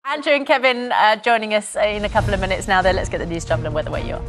Andrew and Kevin joining us in a couple of minutes now. Let's get the news, travel and weather where you are.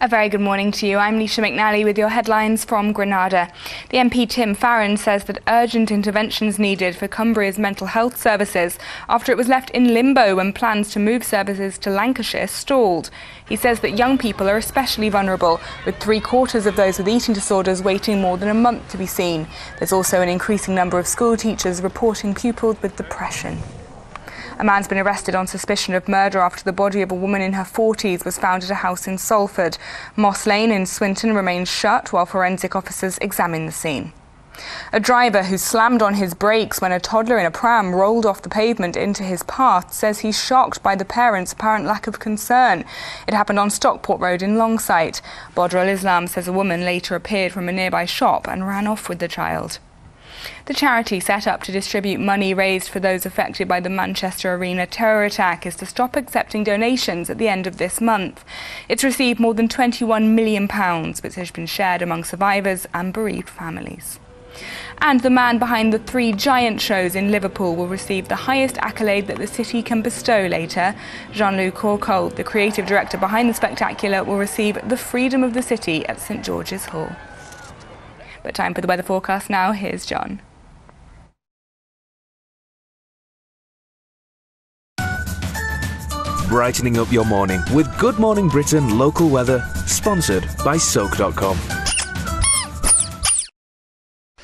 A very good morning to you. I'm Lise McNally with your headlines from Granada. The MP Tim Farron says that urgent interventions needed for Cumbria's mental health services after it was left in limbo when plans to move services to Lancashire stalled. He says that young people are especially vulnerable, with 3/4 of those with eating disorders waiting more than a month to be seen. There's also an increasing number of school teachers reporting pupils with depression. A man's been arrested on suspicion of murder after the body of a woman in her 40s was found at a house in Salford. Moss Lane in Swinton remains shut while forensic officers examine the scene. A driver who slammed on his brakes when a toddler in a pram rolled off the pavement into his path says he's shocked by the parents' apparent lack of concern. It happened on Stockport Road in Longsight. Badr al-Islam says a woman later appeared from a nearby shop and ran off with the child. The charity set up to distribute money raised for those affected by the Manchester Arena terror attack is to stop accepting donations at the end of this month. It's received more than £21 million, which has been shared among survivors and bereaved families. And the man behind the 3 giant shows in Liverpool will receive the highest accolade that the city can bestow later. Jean-Luc Courcoult, the creative director behind the spectacular, will receive the Freedom of the City at St George's Hall. But time for the weather forecast now. Here's John. Brightening up your morning with Good Morning Britain local weather, sponsored by Soak.com.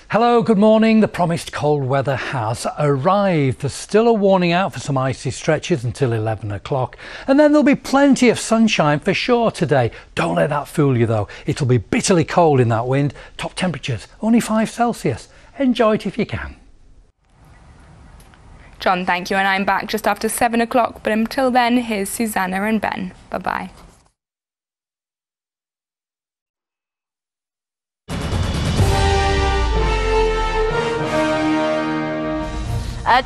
Hello, good morning. The promised cold weather has arrived. There's still a warning out for some icy stretches until 11 o'clock. And then there'll be plenty of sunshine for sure today. Don't let that fool you though. It'll be bitterly cold in that wind. Top temperatures, only 5 Celsius. Enjoy it if you can. John, thank you. And I'm back just after 7 o'clock. But until then, here's Susanna and Ben. Bye-bye.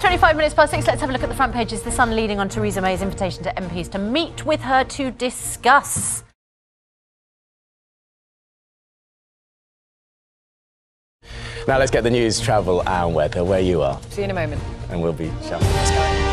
25 minutes past 6, let's have a look at the front pages. The Sun leading on Theresa May's invitation to MPs to meet with her to discuss. Now let's get the news, travel and weather where you are. See you in a moment. And we'll be shouting the sky.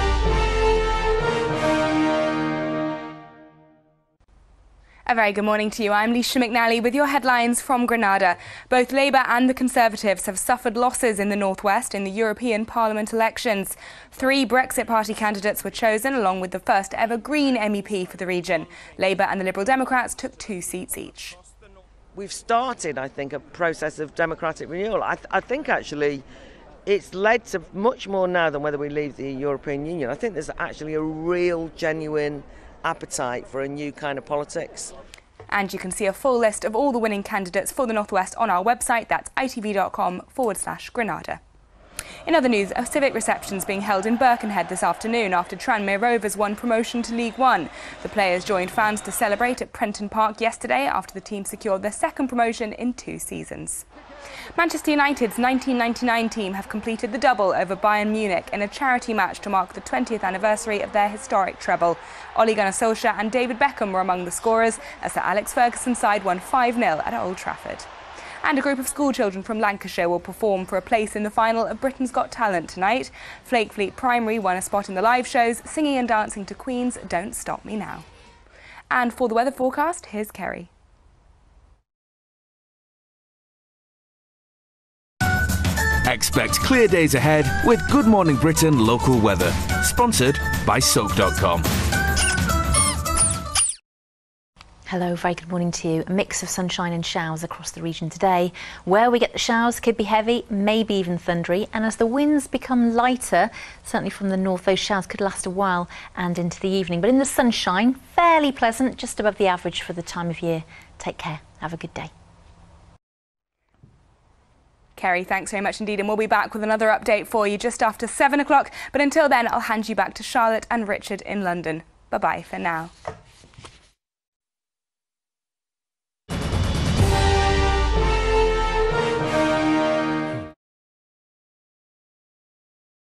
A very good morning to you. I'm Lise McNally with your headlines from Granada. Both Labour and the Conservatives have suffered losses in the northwest in the European Parliament elections. 3 Brexit Party candidates were chosen, along with the first ever Green MEP for the region. Labour and the Liberal Democrats took 2 seats each. We've started, I think, a process of democratic renewal. I think actually it's led to much more now than whether we leave the European Union. I think there's actually a real, genuine appetite for a new kind of politics. And you can see a full list of all the winning candidates for the North West on our website. That's itv.com/Granada. In other news, a civic reception is being held in Birkenhead this afternoon after Tranmere Rovers won promotion to League One. The players joined fans to celebrate at Prenton Park yesterday after the team secured their 2nd promotion in 2 seasons. Manchester United's 1999 team have completed the double over Bayern Munich in a charity match to mark the 20th anniversary of their historic treble. Ole Gunnar Solskjaer and David Beckham were among the scorers as Sir Alex Ferguson's side won 5-0 at Old Trafford. And a group of schoolchildren from Lancashire will perform for a place in the final of Britain's Got Talent tonight. Flake Fleet Primary won a spot in the live shows, singing and dancing to Queen's Don't Stop Me Now. And for the weather forecast, here's Kerry. Expect clear days ahead with Good Morning Britain local weather, sponsored by Soak.com. Hello, very good morning to you. A mix of sunshine and showers across the region today. Where we get the showers could be heavy, maybe even thundery, and as the winds become lighter, certainly from the north, those showers could last a while and into the evening. But in the sunshine, fairly pleasant, just above the average for the time of year. Take care. Have a good day. Kerry, thanks very much indeed, and we'll be back with another update for you just after 7 o'clock. But until then, I'll hand you back to Charlotte and Richard in London. Bye-bye for now.